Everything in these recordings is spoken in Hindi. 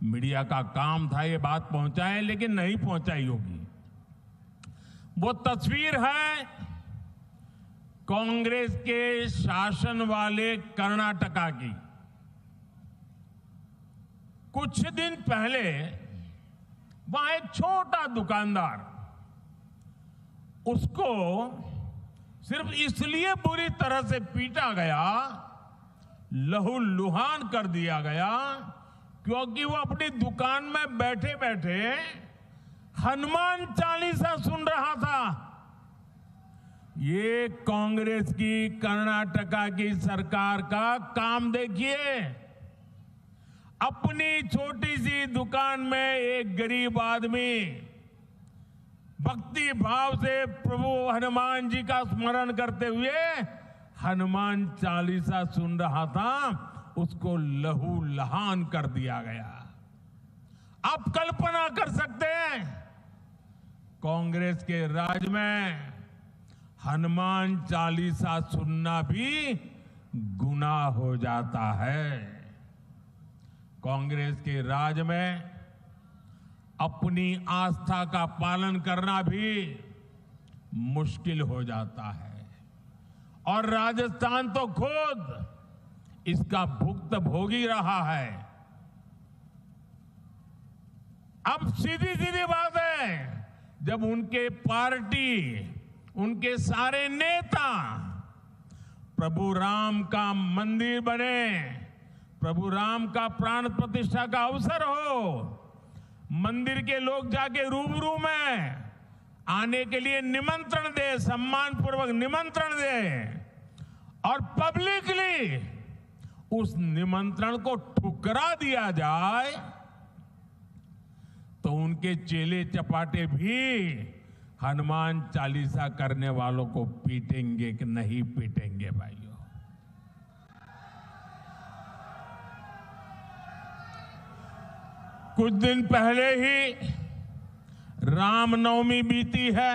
मीडिया का काम था ये बात पहुंचाए, लेकिन नहीं पहुंचाई होगी। वो तस्वीर है कांग्रेस के शासन वाले कर्नाटका की। कुछ दिन पहले वहां एक छोटा दुकानदार, उसको सिर्फ इसलिए बुरी तरह से पीटा गया, लहूलुहान कर दिया गया, क्योंकि वो अपनी दुकान में बैठे बैठे हनुमान चालीसा सुन रहा था। ये कांग्रेस की कर्नाटका की सरकार का काम देखिए। अपनी छोटी सी दुकान में एक गरीब आदमी भक्ति भाव से प्रभु हनुमान जी का स्मरण करते हुए हनुमान चालीसा सुन रहा था, उसको लहूलुहान कर दिया गया। आप कल्पना कर सकते हैं, कांग्रेस के राज में हनुमान चालीसा सुनना भी गुनाह हो जाता है। कांग्रेस के राज में अपनी आस्था का पालन करना भी मुश्किल हो जाता है, और राजस्थान तो खुद इसका भुगतान रहा है। अब सीधी सीधी बात है, जब उनके पार्टी, उनके सारे नेता प्रभु राम का मंदिर बने, प्रभु राम का प्राण प्रतिष्ठा का अवसर हो, मंदिर के लोग जाके रूबरू में आने के लिए निमंत्रण दे, सम्मान पूर्वक निमंत्रण दे, और पब्लिकली उस निमंत्रण को ठुकरा दिया जाए, तो उनके चेले चपाटे भी हनुमान चालीसा करने वालों को पीटेंगे कि नहीं पीटेंगे भाइयों? कुछ दिन पहले ही रामनवमी बीती है।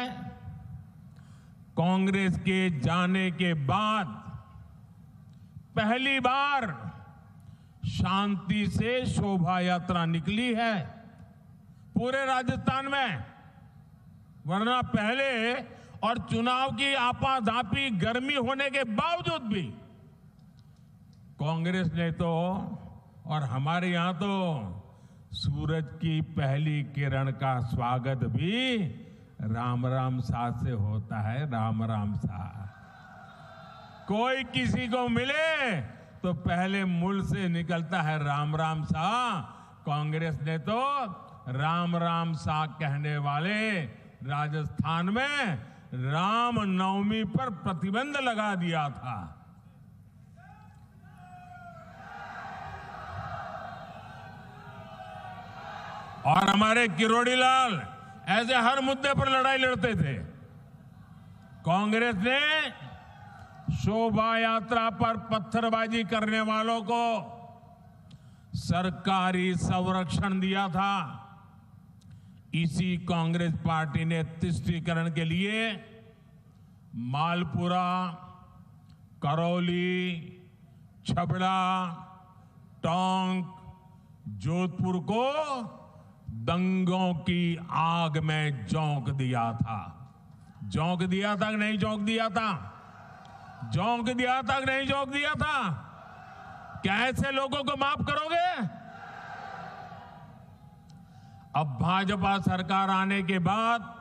कांग्रेस के जाने के बाद पहली बार शांति से शोभा यात्रा निकली है पूरे राजस्थान में, वरना पहले और चुनाव की आपाधापी गर्मी होने के बावजूद भी कांग्रेस ने तो, और हमारे यहां तो सूरज की पहली किरण का स्वागत भी राम राम सा से होता है। राम राम सा, कोई किसी को मिले तो पहले मुंह से निकलता है राम राम सा। कांग्रेस ने तो राम राम सा कहने वाले राजस्थान में राम नवमी पर प्रतिबंध लगा दिया था। और हमारे किरोड़ी लाल ऐसे हर मुद्दे पर लड़ाई लड़ते थे। कांग्रेस ने शोभा यात्रा पर पत्थरबाजी करने वालों को सरकारी संरक्षण दिया था। इसी कांग्रेस पार्टी ने तुष्टीकरण के लिए मालपुरा, करौली, छबड़ा, टोंक, जोधपुर को दंगों की आग में झोंक दिया था। झोंक दिया था कि नहीं झोंक दिया था? झोंक दिया था कि नहीं झोंक दिया था? क्या ऐसे लोगों को माफ करोगे? अब भाजपा सरकार आने के बाद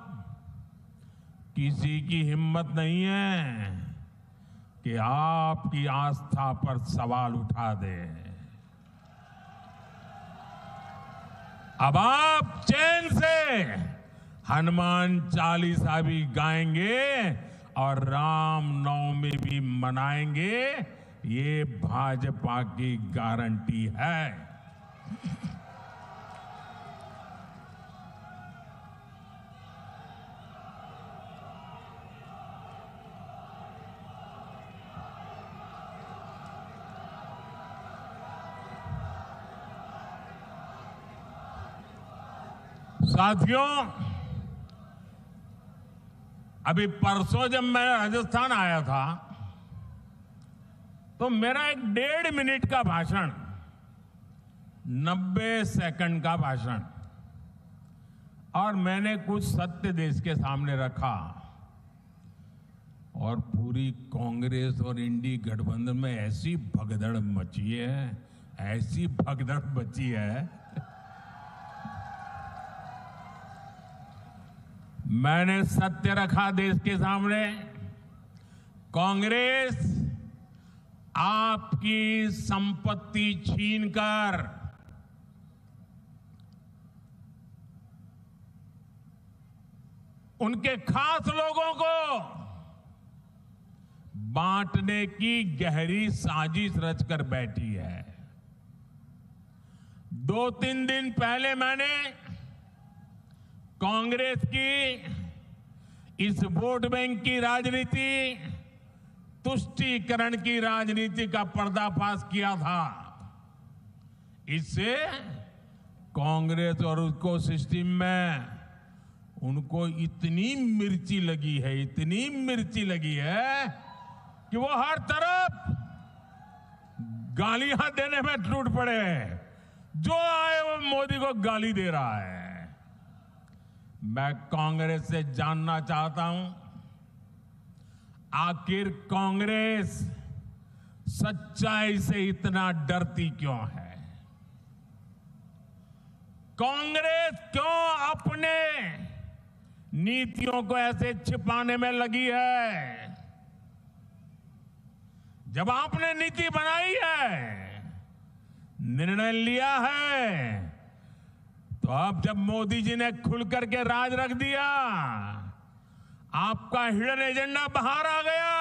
किसी की हिम्मत नहीं है कि आपकी आस्था पर सवाल उठा दे। अब आप चैन से हनुमान चालीसा भी गाएंगे और राम नवमी भी मनाएंगे, ये भाजपा की गारंटी है। साथियों, अभी परसों जब मैं राजस्थान आया था तो मेरा एक 1.5 मिनट का भाषण 90 सेकंड का भाषण और मैंने कुछ सत्य देश के सामने रखा और पूरी कांग्रेस और इंडी गठबंधन में ऐसी भगदड़ मची है, ऐसी भगदड़ मची है। मैंने सत्य रखा देश के सामने। कांग्रेस आपकी संपत्ति छीनकर उनके खास लोगों को बांटने की गहरी साजिश रचकर बैठी है। 2-3 दिन पहले मैंने कांग्रेस की इस वोट बैंक की राजनीति, तुष्टीकरण की राजनीति का पर्दाफाश किया था। इससे कांग्रेस और उसको सिस्टम में उनको इतनी मिर्ची लगी है, इतनी मिर्ची लगी है कि वो हर तरफ गालियां देने में टूट पड़े। जो आए वो मोदी को गाली दे रहा है। मैं कांग्रेस से जानना चाहता हूं, आखिर कांग्रेस सच्चाई से इतना डरती क्यों है? कांग्रेस क्यों अपने नीतियों को ऐसे छिपाने में लगी है? जब आपने नीति बनाई है, निर्णय लिया है, तो अब जब मोदी जी ने खुल करके राज रख दिया, आपका हिडन एजेंडा बाहर आ गया,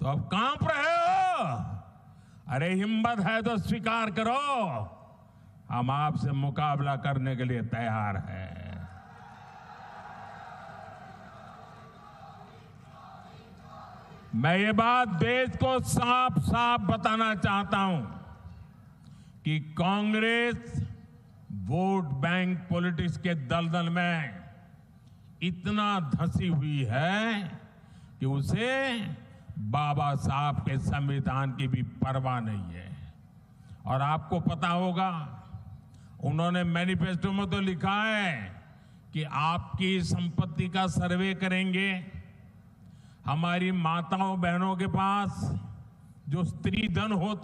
तो अब कांप रहे हो? अरे हिम्मत है तो स्वीकार करो, हम आपसे मुकाबला करने के लिए तैयार हैं। मैं ये बात देश को साफ साफ बताना चाहता हूं कि कांग्रेस वोट बैंक पॉलिटिक्स के दलदल में इतना धंसी हुई है कि उसे बाबा साहब के संविधान की भी परवाह नहीं है। और आपको पता होगा, उन्होंने मैनिफेस्टो में तो लिखा है कि आपकी संपत्ति का सर्वे करेंगे। हमारी माताओं बहनों के पास जो स्त्री धन होता